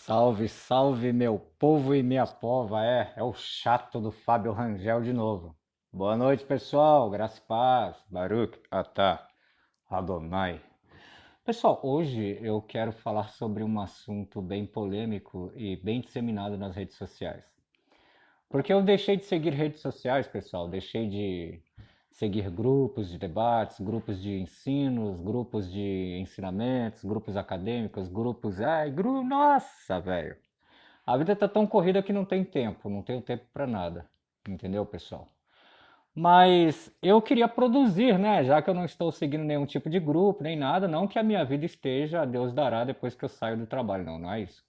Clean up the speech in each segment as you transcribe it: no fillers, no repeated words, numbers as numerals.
Salve, salve, meu povo e minha pova. É o chato do Fábio Rangel de novo. Boa noite, pessoal. Graça e paz. Baruch atah Adonai. Pessoal, hoje eu quero falar sobre um assunto bem polêmico e bem disseminado nas redes sociais. Porque eu deixei de seguir redes sociais, pessoal. Deixei de seguir grupos de debates, grupos de ensinos, grupos de ensinamentos, grupos acadêmicos, grupos. Nossa, velho. A vida tá tão corrida que não tem tempo, não tenho tempo para nada, entendeu, pessoal? Mas eu queria produzir, né? Já que eu não estou seguindo nenhum tipo de grupo, nem nada, não que a minha vida esteja, a Deus dará depois que eu saio do trabalho, não é isso.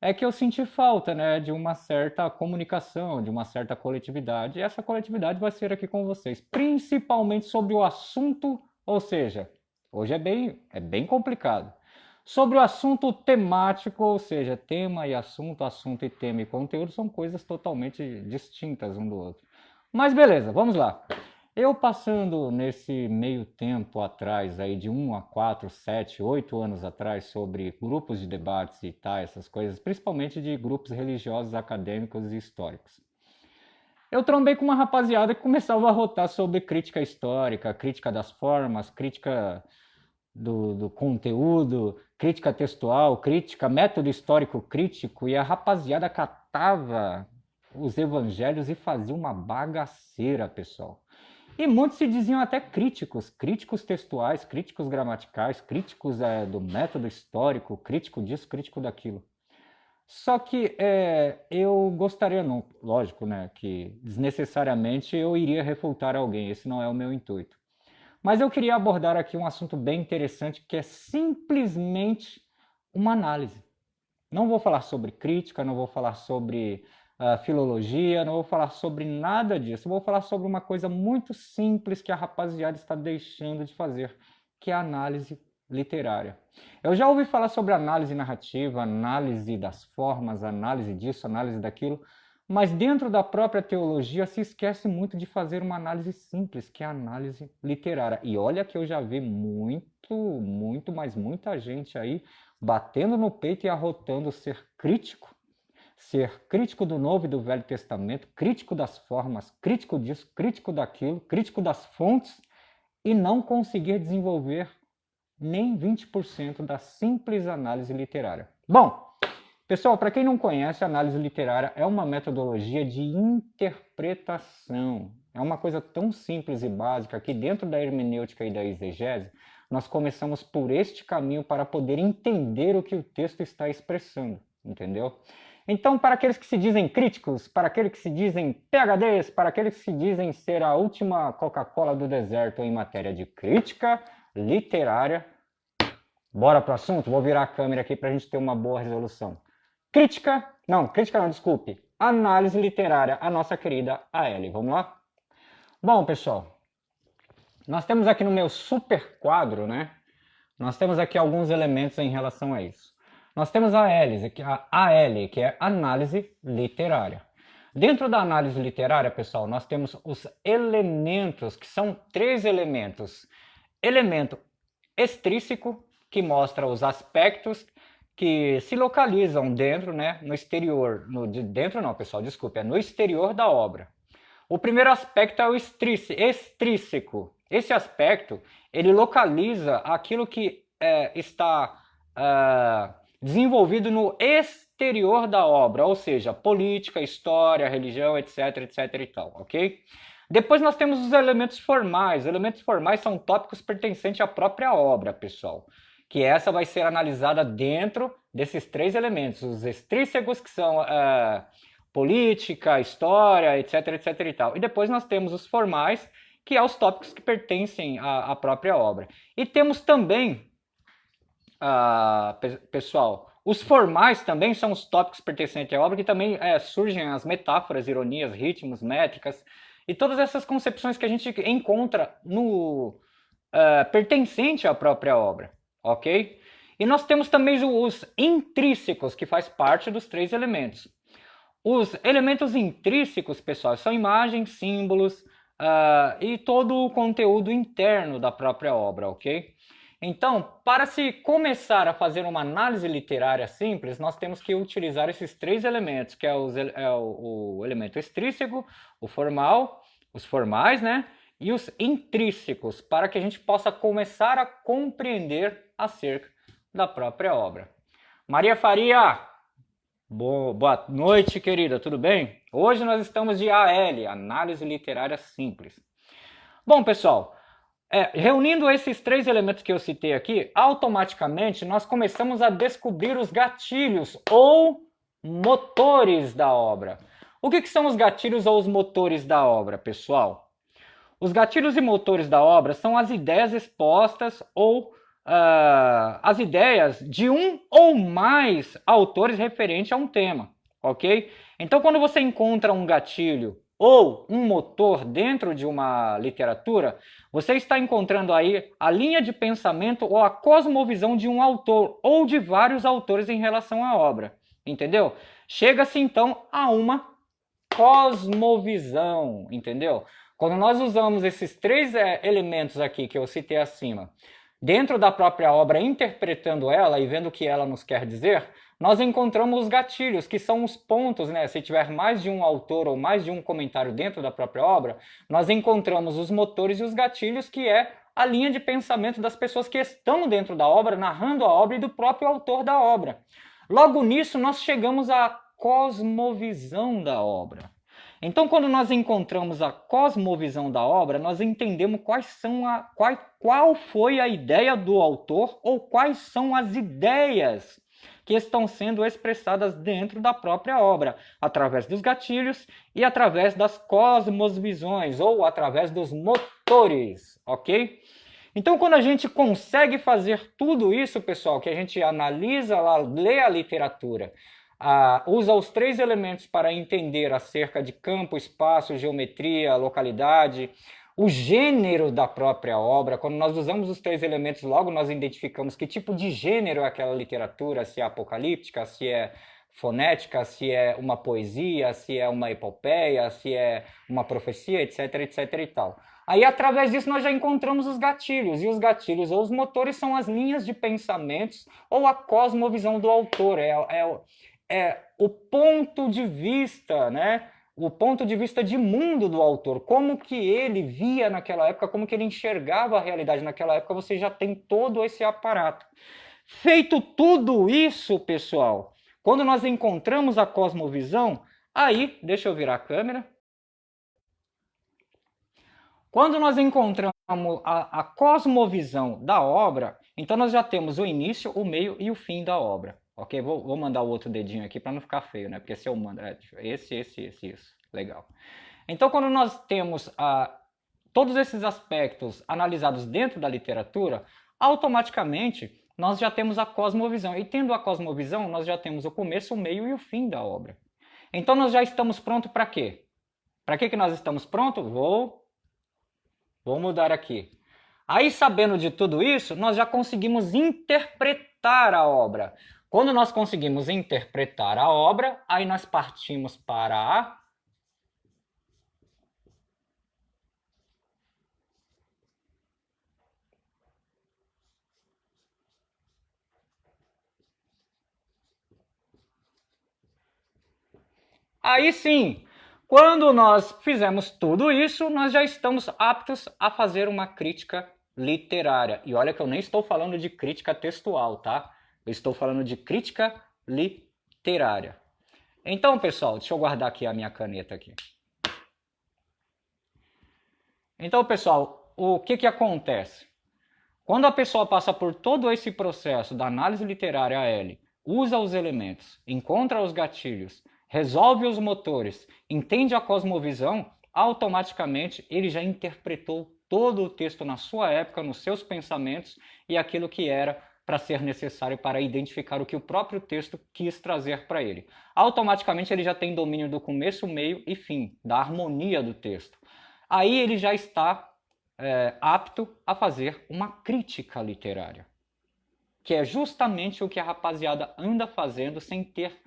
É que eu senti falta, né, de uma certa comunicação, de uma certa coletividade, e essa coletividade vai ser aqui com vocês, principalmente sobre o assunto, ou seja, hoje é bem complicado. Sobre o assunto temático, ou seja, tema e assunto, assunto e tema e conteúdo são coisas totalmente distintas um do outro. Mas beleza, vamos lá. Eu passando nesse meio tempo atrás, aí de 1 a 4, 7, 8 anos atrás, sobre grupos de debates e tal, essas coisas, principalmente de grupos religiosos, acadêmicos e históricos. Eu trombei com uma rapaziada que começava a rotar sobre crítica histórica, crítica das formas, crítica do conteúdo, crítica textual, crítica, método histórico crítico, e a rapaziada catava os evangelhos e fazia uma bagaceira, pessoal. E muitos se diziam até críticos, críticos textuais, críticos gramaticais, críticos do método histórico, crítico disso, crítico daquilo. Só que eu gostaria, não, lógico, né, que desnecessariamente eu iria refutar alguém, esse não é o meu intuito. Mas eu queria abordar aqui um assunto bem interessante que é simplesmente uma análise. Não vou falar sobre crítica, não vou falar sobre filologia, não vou falar sobre nada disso. Vou falar sobre uma coisa muito simples que a rapaziada está deixando de fazer, que é a análise literária. Eu já ouvi falar sobre análise narrativa, análise das formas, análise disso, análise daquilo, mas dentro da própria teologia se esquece muito de fazer uma análise simples, que é a análise literária. E olha que eu já vi mas muita gente aí batendo no peito e arrotando ser crítico do Novo e do Velho Testamento, crítico das formas, crítico disso, crítico daquilo, crítico das fontes, e não conseguir desenvolver nem 20% da simples análise literária. Bom, pessoal, para quem não conhece, a análise literária é uma metodologia de interpretação. É uma coisa tão simples e básica que dentro da hermenêutica e da exegese, nós começamos por este caminho para poder entender o que o texto está expressando, entendeu? Então, para aqueles que se dizem críticos, para aqueles que se dizem PhDs, para aqueles que se dizem ser a última Coca-Cola do deserto em matéria de crítica literária, bora pro assunto? Vou virar a câmera aqui para a gente ter uma boa resolução. Crítica não, desculpe. Análise literária, a nossa querida AL. Vamos lá? Bom, pessoal, nós temos aqui no meu super quadro, né? Nós temos aqui alguns elementos em relação a isso. Nós temos a AL, que é análise literária. Dentro da análise literária, pessoal, nós temos os elementos, que são 3 elementos. Elemento extrínseco, que mostra os aspectos que se localizam dentro, né, no exterior, dentro não, pessoal, desculpe, é no exterior da obra. O primeiro aspecto é o extrínseco. Esse aspecto, ele localiza aquilo que está desenvolvido no exterior da obra, ou seja, política, história, religião, etc, etc e tal, ok? Depois nós temos os elementos formais. Os elementos formais são tópicos pertencentes à própria obra, pessoal. Que essa vai ser analisada dentro desses 3 elementos. Os extrínsecos, que são política, história, etc, etc e tal. E depois nós temos os formais, que são os tópicos que pertencem à própria obra. E temos também, pessoal, os formais também são os tópicos pertencentes à obra, que também surgem as metáforas, ironias, ritmos, métricas, e todas essas concepções que a gente encontra no pertencente à própria obra, ok? E nós temos também os intrínsecos, que faz parte dos 3 elementos. Os elementos intrínsecos, pessoal, são imagens, símbolos e todo o conteúdo interno da própria obra, ok? Então, para se começar a fazer uma análise literária simples, nós temos que utilizar esses três elementos, que é, o elemento extrínseco, o formal, os formais, né? E os intrínsecos, para que a gente possa começar a compreender acerca da própria obra. Maria Faria, boa noite, querida, tudo bem? Hoje nós estamos de AL, Análise Literária Simples. Bom, pessoal, reunindo esses três elementos que eu citei aqui, automaticamente nós começamos a descobrir os gatilhos ou motores da obra. O que são os gatilhos ou os motores da obra, pessoal? Os gatilhos e motores da obra são as ideias expostas ou as ideias de um ou mais autores referente a um tema, ok? Então, quando você encontra um gatilho ou um motor dentro de uma literatura, você está encontrando aí a linha de pensamento ou a cosmovisão de um autor ou de vários autores em relação à obra, entendeu? Chega-se então a uma cosmovisão, entendeu? Quando nós usamos esses três elementos aqui que eu citei acima, dentro da própria obra, interpretando ela e vendo o que ela nos quer dizer, nós encontramos os gatilhos, que são os pontos, né? Se tiver mais de um autor ou mais de um comentário dentro da própria obra, nós encontramos os motores e os gatilhos, que é a linha de pensamento das pessoas que estão dentro da obra, narrando a obra e do próprio autor da obra. Logo nisso, nós chegamos à cosmovisão da obra. Então, quando nós encontramos a cosmovisão da obra, nós entendemos qual foi a ideia do autor ou quais são as ideias que estão sendo expressadas dentro da própria obra, através dos gatilhos e através das cosmovisões ou através dos motores, ok? Então, quando a gente consegue fazer tudo isso, pessoal, que a gente analisa, lê a literatura, usa os três elementos para entender acerca de campo, espaço, geometria, localidade, o gênero da própria obra. Quando nós usamos os três elementos, logo nós identificamos que tipo de gênero é aquela literatura, se é apocalíptica, se é fonética, se é uma poesia, se é uma epopeia, se é uma profecia, etc, etc e tal. Aí, através disso, nós já encontramos os gatilhos, e os gatilhos ou os motores são as linhas de pensamentos ou a cosmovisão do autor, é o ponto de vista, né? O ponto de vista de mundo do autor, como que ele via naquela época, como que ele enxergava a realidade naquela época, você já tem todo esse aparato. Feito tudo isso, pessoal, quando nós encontramos a cosmovisão, aí, deixa eu virar a câmera. Quando nós encontramos a cosmovisão da obra, então nós já temos o início, o meio e o fim da obra. Ok? Vou mandar o outro dedinho aqui para não ficar feio, né? Porque se eu mando... isso. Legal. Então, quando nós temos todos esses aspectos analisados dentro da literatura, automaticamente nós já temos a cosmovisão. E tendo a cosmovisão, nós já temos o começo, o meio e o fim da obra. Então, nós já estamos prontos para quê? Para que nós estamos prontos? Vou mudar aqui. Aí, sabendo de tudo isso, nós já conseguimos interpretar a obra. Quando nós conseguimos interpretar a obra, aí nós partimos para a Aí sim, quando nós fizemos tudo isso, nós já estamos aptos a fazer uma crítica literária. E olha que eu nem estou falando de crítica textual, tá? Eu estou falando de crítica literária. Então, pessoal, deixa eu guardar aqui a minha caneta aqui. Então, pessoal, o que acontece? Quando a pessoa passa por todo esse processo da análise literária AL, usa os elementos, encontra os gatilhos, resolve os motores, entende a cosmovisão, automaticamente ele já interpretou todo o texto na sua época, nos seus pensamentos e aquilo que era para ser necessário para identificar o que o próprio texto quis trazer para ele. Automaticamente ele já tem domínio do começo, meio e fim, da harmonia do texto. Aí ele já está apto a fazer uma crítica literária, que é justamente o que a rapaziada anda fazendo sem ter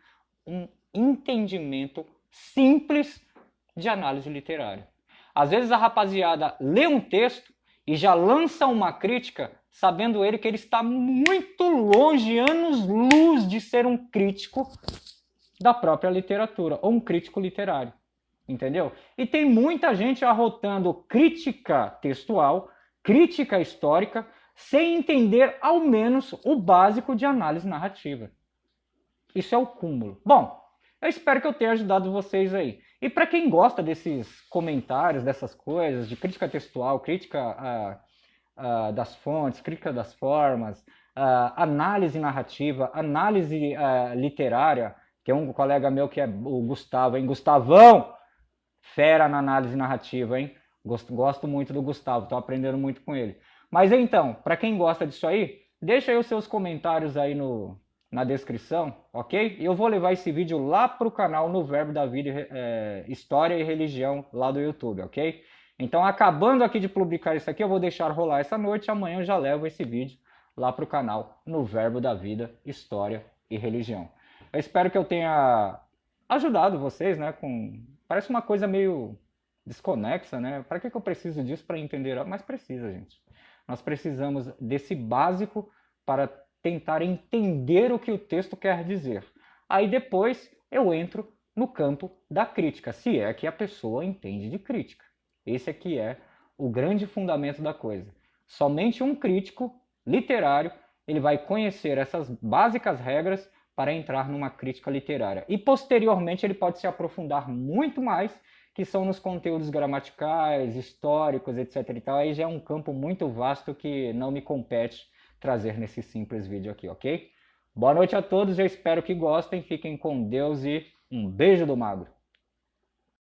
um entendimento simples de análise literária. Às vezes a rapaziada lê um texto e já lança uma crítica sabendo ele que ele está muito longe, anos-luz, de ser um crítico da própria literatura, ou um crítico literário, entendeu? E tem muita gente arrotando crítica textual, crítica histórica, sem entender ao menos o básico de análise narrativa. Isso é o cúmulo. Bom, eu espero que eu tenha ajudado vocês aí. E para quem gosta desses comentários, dessas coisas, de crítica textual, crítica das fontes, crítica das formas, análise narrativa, análise literária, tem um colega meu que é o Gustavo, hein? Gustavão! Fera na análise narrativa, hein? Gosto muito do Gustavo, estou aprendendo muito com ele. Mas então, para quem gosta disso aí, deixa aí os seus comentários aí na descrição, ok? E eu vou levar esse vídeo lá para o canal No Verbo da Vida, História e Religião, lá do YouTube, ok? Então, acabando aqui de publicar isso aqui, eu vou deixar rolar essa noite, amanhã eu já levo esse vídeo lá para o canal No Verbo da Vida, História e Religião. Eu espero que eu tenha ajudado vocês, né? Parece uma coisa meio desconexa, né? Para que eu preciso disso para entender? Mas precisa, gente. Nós precisamos desse básico para tentar entender o que o texto quer dizer. Aí depois eu entro no campo da crítica, se é que a pessoa entende de crítica. Esse aqui é o grande fundamento da coisa. Somente um crítico literário ele vai conhecer essas básicas regras para entrar numa crítica literária. E posteriormente ele pode se aprofundar muito mais, que são nos conteúdos gramaticais, históricos, etc. e tal. Aí já é um campo muito vasto que não me compete trazer nesse simples vídeo aqui, ok? Boa noite a todos, eu espero que gostem, fiquem com Deus e um beijo do magro.